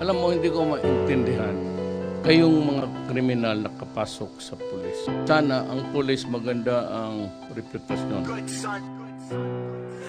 Alam mo, hindi ko maintindihan kayong mga kriminal nakapasok sa pulis. Sana ang pulis maganda ang reputasyon.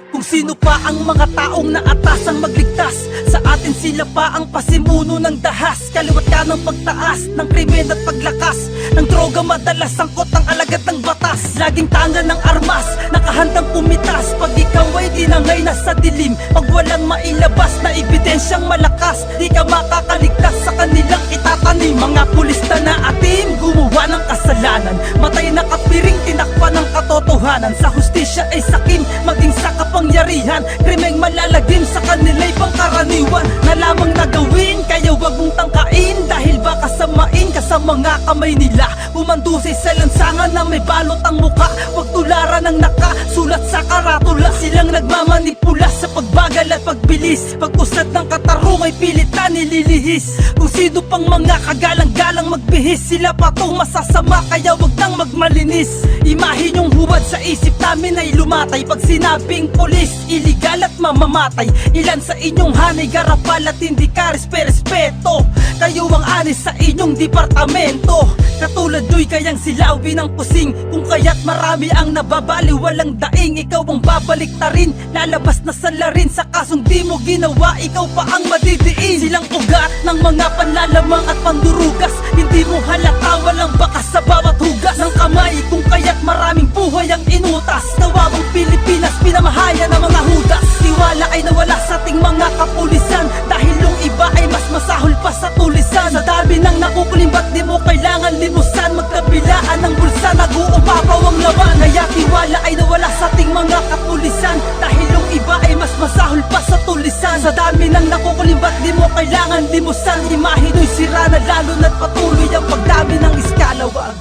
Kung sino pa ang mga taong naatasang magligtas, sa atin sila pa ang pasimuno ng dahas. Kaliwat ka ng pagtaas ng krimen at paglakas ng droga, madalas sangkot ang alagad ng batas. Laging tanga ng armas, nakahandang pumitas. Pag ikaw ay dinangay na sa dilim, pag walang mailabas na ebidensyang malakas, di ka makakaligtas sa kanilang itatanim. Mga pulis na atim, gumawa ng kasalanan, matay na kapiring, tinakpan ng katotohanan. Sa hustisya ay sakim, maging sa kapangyarihan, krimeng malalagim sa kanila'y pangkaraniwan na lamang nagawin. Kaya wag mong tangkain, dahil baka samain ka sa mga kamay nila. Umandusay sa lansangan na may balot ang muka, wag tularan ng nakasulat sa karatula. Silang nagmamanipula sa pagbagal at pagbilis, pag-usad ng katarong ay pilit na nililihis. Kung sino pang mga kagalang-galang magbihis, sila pa tong masasama, kaya wag nang magmalinis. Imahin yung huwad sa isip namin ay lumatay pag sinabing pulis, iligal at mamamatay. Ilan sa inyong hanay garapal at hindi ka respeto. Kayo ang anis sa inyong departamento, katulad nyo'y kayang silawin ng pusing. Kung kaya't marami ang nababali, walang daing. Ikaw ang babalik na rin, lalabas na sa larin. Sa kasong di mo ginawa, ikaw pa ang madidiin. Silang ugat ng mga panlalamang at pandurugas, hindi mo halata, walang bakas sa bawat hugas ng kamay. Kung kaya't maraming buhay ang inutas, nawawang Pilipinas, pinamahaya ng mga hudas. Tiwala ay nawala sa ating mga kapulisan, dahil yung iba ay mas masahol pa sa tulisan. Sa dami ng nakukulimbat, di mo kailangan limusan, magkabilaan ng bulsa, nag-uupapaw ang laman. Kaya tiwala ay nawala sa ating mga kapulisan, dahil yung iba ay mas masahol pa sa tulisan. Sa dami ng nakukulimbat, di mo kailangan limusan, imahe nyo'y sira na lalo na't patuloy ang pagdami ng iskalawag.